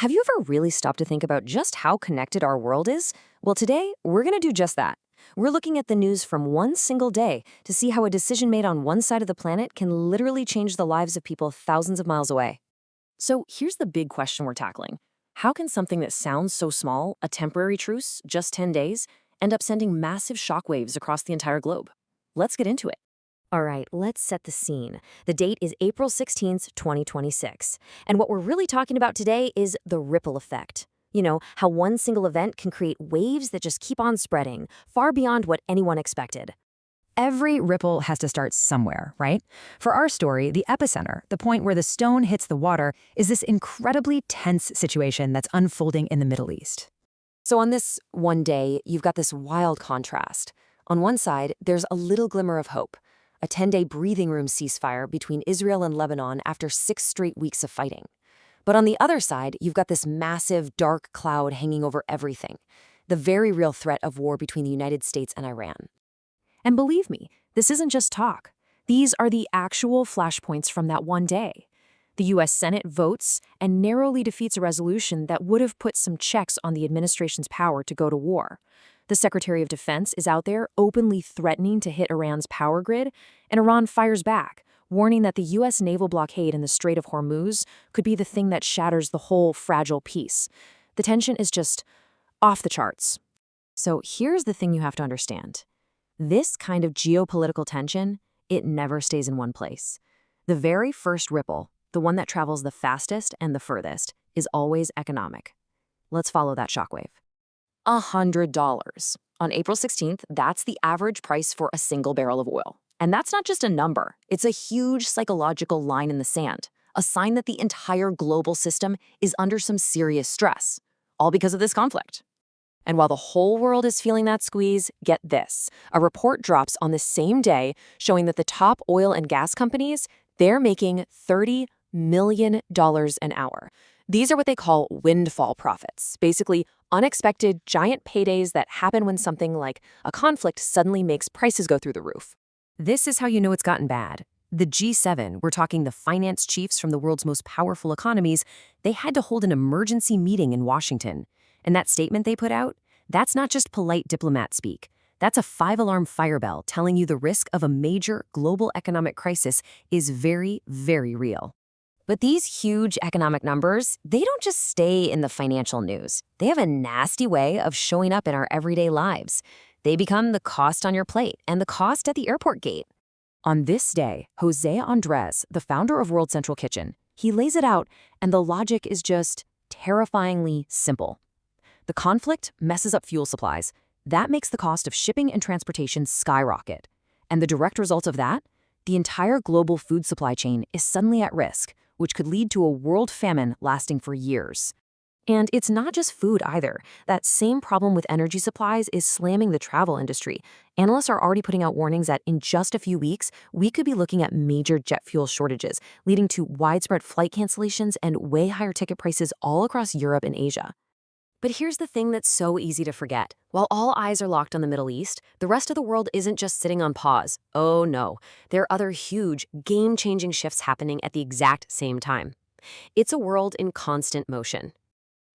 Have you ever really stopped to think about just how connected our world is? Well, today, we're going to do just that. We're looking at the news from one single day to see how a decision made on one side of the planet can literally change the lives of people thousands of miles away. So here's the big question we're tackling. How can something that sounds so small, a temporary truce, just 10 days, end up sending massive shockwaves across the entire globe? Let's get into it. All right, let's set the scene. The date is April 16th, 2026. And what we're really talking about today is the ripple effect. You know, how one single event can create waves that just keep on spreading, far beyond what anyone expected. Every ripple has to start somewhere, right? For our story, the epicenter, the point where the stone hits the water, is this incredibly tense situation that's unfolding in the Middle East. So on this one day, you've got this wild contrast. On one side, there's a little glimmer of hope. A 10-day breathing room ceasefire between Israel and Lebanon after 6 straight weeks of fighting. But on the other side, you've got this massive, dark cloud hanging over everything. The very real threat of war between the United States and Iran. And believe me, this isn't just talk. These are the actual flashpoints from that one day. The U.S. Senate votes and narrowly defeats a resolution that would have put some checks on the administration's power to go to war. The Secretary of Defense is out there openly threatening to hit Iran's power grid, and Iran fires back, warning that the U.S. naval blockade in the Strait of Hormuz could be the thing that shatters the whole fragile peace. The tension is just off the charts. So here's the thing you have to understand. This kind of geopolitical tension, it never stays in one place. The very first ripple, the one that travels the fastest and the furthest, is always economic. Let's follow that shockwave. $100. On April 16th, that's the average price for a single barrel of oil. And that's not just a number. It's a huge psychological line in the sand, a sign that the entire global system is under some serious stress, all because of this conflict. And while the whole world is feeling that squeeze, get this. A report drops on the same day showing that the top oil and gas companies, they're making $30 million an hour. These are what they call windfall profits, basically unexpected giant paydays that happen when something like a conflict suddenly makes prices go through the roof. This is how you know it's gotten bad. The G7, we're talking the finance chiefs from the world's most powerful economies, they had to hold an emergency meeting in Washington. And that statement they put out, that's not just polite diplomat speak. That's a 5-alarm fire bell telling you the risk of a major global economic crisis is very, very real. But these huge economic numbers, they don't just stay in the financial news. They have a nasty way of showing up in our everyday lives. They become the cost on your plate and the cost at the airport gate. On this day, Jose Andres, the founder of World Central Kitchen, he lays it out, and the logic is just terrifyingly simple. The conflict messes up fuel supplies. That makes the cost of shipping and transportation skyrocket. And the direct result of that? The entire global food supply chain is suddenly at risk, which could lead to a world famine lasting for years. And it's not just food either. That same problem with energy supplies is slamming the travel industry. Analysts are already putting out warnings that in just a few weeks, we could be looking at major jet fuel shortages, leading to widespread flight cancellations and way higher ticket prices all across Europe and Asia. But here's the thing that's so easy to forget. While all eyes are locked on the Middle East, the rest of the world isn't just sitting on pause. Oh no, there are other huge, game-changing shifts happening at the exact same time. It's a world in constant motion.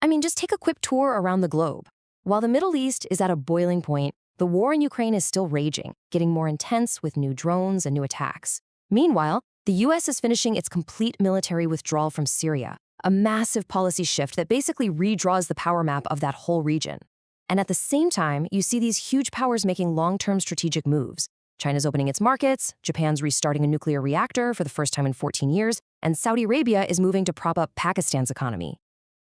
I mean, just take a quick tour around the globe. While the Middle East is at a boiling point, the war in Ukraine is still raging, getting more intense with new drones and new attacks. Meanwhile, the U.S. is finishing its complete military withdrawal from Syria, a massive policy shift that basically redraws the power map of that whole region. And at the same time, you see these huge powers making long-term strategic moves. China's opening its markets, Japan's restarting a nuclear reactor for the first time in 14 years, and Saudi Arabia is moving to prop up Pakistan's economy.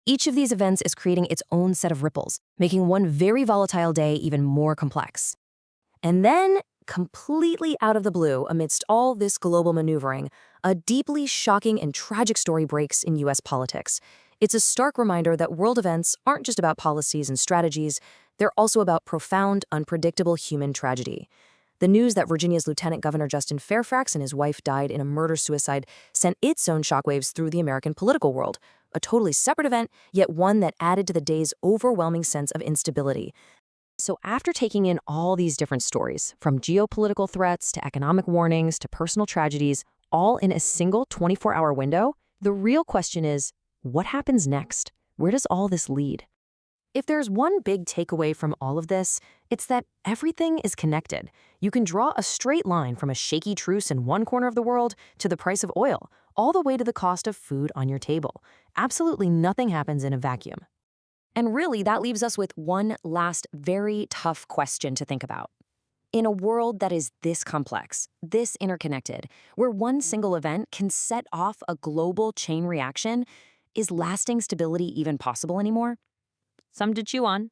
Each of these events is creating its own set of ripples, making one very volatile day even more complex. And then, completely out of the blue, amidst all this global maneuvering, a deeply shocking and tragic story breaks in U.S. politics. It's a stark reminder that world events aren't just about policies and strategies, they're also about profound, unpredictable human tragedy. The news that Virginia's Lieutenant Governor Justin Fairfax and his wife died in a murder-suicide sent its own shockwaves through the American political world, a totally separate event, yet one that added to the day's overwhelming sense of instability. So after taking in all these different stories, from geopolitical threats to economic warnings to personal tragedies, all in a single 24-hour window, the real question is, what happens next? Where does all this lead? If there's one big takeaway from all of this, it's that everything is connected. You can draw a straight line from a shaky truce in one corner of the world to the price of oil, all the way to the cost of food on your table. Absolutely nothing happens in a vacuum. And really, that leaves us with one last very tough question to think about. In a world that is this complex, this interconnected, where one single event can set off a global chain reaction, is lasting stability even possible anymore? Some to chew on.